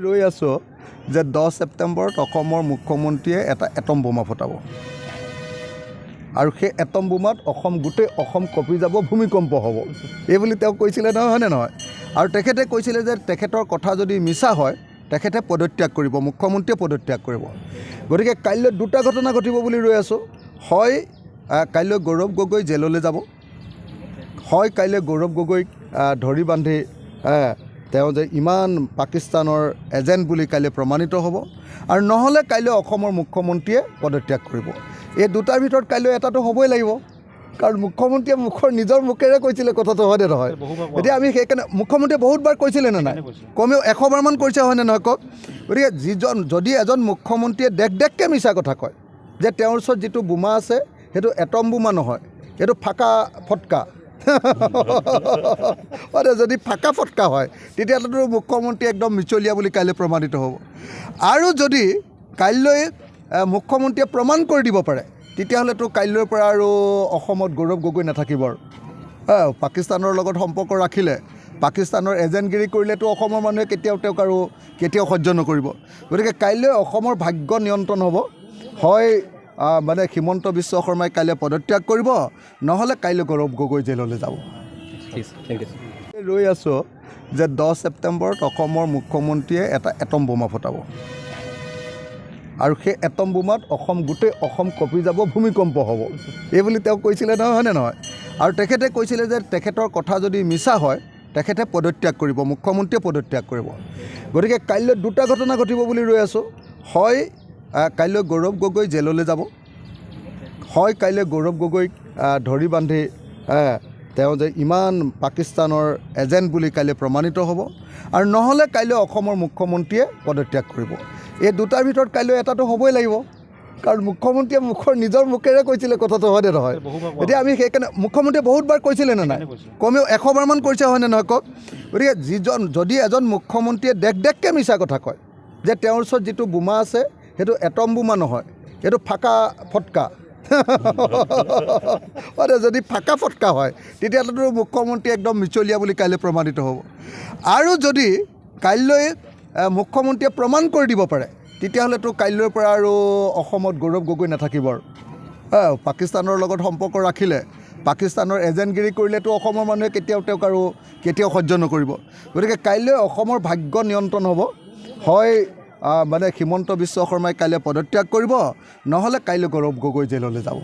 ৰৈ আছোঁ যে 10 ছেপ্টেম্বৰত অসমৰ মুখ্যমন্ত্ৰীয়ে এটা এটম বোমা ফুটাব আৰু সেই এটম বোমাত গোটেই অসম কঁপি যাব, ভূমিকম্প হ'ব এই বুলি তেওঁ কৈছিলে নহয়, হয়নে নহয়? আৰু তেখেতে কৈছিলে যে তেখেতৰ কথা যদি মিছা হয় তেখেতে পদত্যাগ কৰিব, মুখ্যমন্ত্ৰীয়ে পদত্যাগ কৰিব। গতিকে কাইলৈ দুটা ঘটনা ঘটিব বুলি ৰৈ আছোঁ। হয় কাইলৈ গৌৰৱ গগৈ জেললৈ যাব, হয় কাইলৈ গৌৰৱ গগৈক ধৰি বান্ধি তেওঁ যে ইমান পাকিস্তানৰ এজেণ্ট বুলি কাইলৈ প্ৰমাণিত হ'ব, আৰু নহ'লে কাইলৈ অসমৰ মুখ্যমন্ত্ৰীয়ে পদত্যাগ কৰিব। এই দুটাৰ ভিতৰত কাইলৈ এটাটো হ'বই লাগিব, কাৰণ মুখ্যমন্ত্ৰীয়ে নিজৰ মুখেৰে কৈছিলে কথাটো, হয়নে নহয়? এতিয়া আমি সেইকাৰণে মুখ্যমন্ত্ৰীয়ে বহুতবাৰ কৈছিলে নে নাই? কমেও 100 বাৰমান কৈছে, হয়নে নহয় কওক? গতিকে যদি এজন মুখ্যমন্ত্ৰীয়ে দেককৈ মিছা কথা কয় যে তেওঁৰ ওচৰত যিটো বোমা আছে সেইটো এটম বোমা নহয়, সেইটো ফাকা ফটকা যদি ফাকা ফটকা হয় তেতিয়াহ'লেতো মুখ্যমন্ত্ৰী একদম মিছলীয়া বুলি কাইলৈ প্ৰমাণিত হ'ব। আৰু যদি কাইলৈ মুখ্যমন্ত্ৰীয়ে প্ৰমাণ কৰি দিব পাৰে তেতিয়াহ'লেতো কাইলৈৰ পৰা আৰু অসমত গৌৰৱ গগৈ নাথাকিব। আৰু পাকিস্তানৰ লগত সম্পৰ্ক ৰাখিলে, পাকিস্তানৰ এজেণ্টগিৰি কৰিলেতো অসমৰ মানুহে কেতিয়াও সহ্য নকৰিব। গতিকে কাইলৈ অসমৰ ভাগ্য নিয়ন্ত্ৰণ হ'ব। হয় হিমন্ত বিশ্ব শৰ্মাই কাইলৈ পদত্যাগ কৰিব, নহ'লে কাইলৈ গৌৰৱ গগৈ জেললৈ যাব। ৰৈ আছোঁ যে 10 ছেপ্টেম্বৰত অসমৰ মুখ্যমন্ত্ৰীয়ে এটা এটম বোমা ফুটাব আৰু সেই এটম বোমাত গোটেই অসম কঁপি যাব, ভূমিকম্প হ'ব এই বুলি তেওঁ কৈছিলে নহয়, হয়নে নহয়? আৰু তেখেতে কৈছিলে যে তেখেতৰ কথা যদি মিছা হয় তেখেতে পদত্যাগ কৰিব, মুখ্যমন্ত্ৰীয়ে পদত্যাগ কৰিব। গতিকে কাইলৈ দুটা ঘটনা ঘটিব বুলি ৰৈ আছোঁ। হয় কাইলৈ গৌৰৱ গগৈ জেললৈ যাব, হয় কাইলৈ গৌৰৱ গগৈক ধৰি বান্ধি তেওঁ যে ইমান পাকিস্তানৰ এজেণ্ট বুলি কাইলৈ প্ৰমাণিত হ'ব, আৰু নহ'লে কাইলৈ অসমৰ মুখ্যমন্ত্ৰীয়ে পদত্যাগ কৰিব। এই দুটাৰ ভিতৰত কাইলৈ এটাটো হ'বই লাগিব, কাৰণ মুখ্যমন্ত্ৰীয়ে নিজৰ মুখেৰে কৈছিলে কথাটো, হয়নে নহয়? এতিয়া আমি সেইকাৰণে মুখ্যমন্ত্ৰীয়ে বহুতবাৰ কৈছিলে নে নাই? কমেও 100 বাৰমান কৈছে, হয়নে নহয় কওক? গতিকে যদি এজন মুখ্যমন্ত্ৰীয়ে দেককৈ মিছা কথা কয় যে তেওঁৰ ওচৰত যিটো বোমা আছে সেইটো এটম বোমা নহয়, সেইটো ফাকা ফটকা যদি ফাকা ফটকা হয় তেতিয়াহ'লেতো মুখ্যমন্ত্ৰী একদম মিছলীয়া বুলি কাইলৈ প্ৰমাণিত হ'ব। আৰু যদি কাইলৈ মুখ্যমন্ত্ৰীয়ে প্ৰমাণ কৰি দিব পাৰে তেতিয়াহ'লেতো কাইলৈৰ পৰা আৰু অসমত গৌৰৱ গগৈ নাথাকিব। আৰু পাকিস্তানৰ লগত সম্পৰ্ক ৰাখিলে, পাকিস্তানৰ এজেণ্টগিৰি কৰিলেতো অসমৰ মানুহে কেতিয়াও সহ্য নকৰিব। গতিকে কাইলৈ অসমৰ ভাগ্য নিয়ন্ত্ৰণ হ'ব। হয় হিমন্ত বিশ্ব শৰ্মাই কাইলৈ পদত্যাগ কৰিব, নহ'লে কাইলৈ গৌৰৱ গগৈ জেললৈ যাব।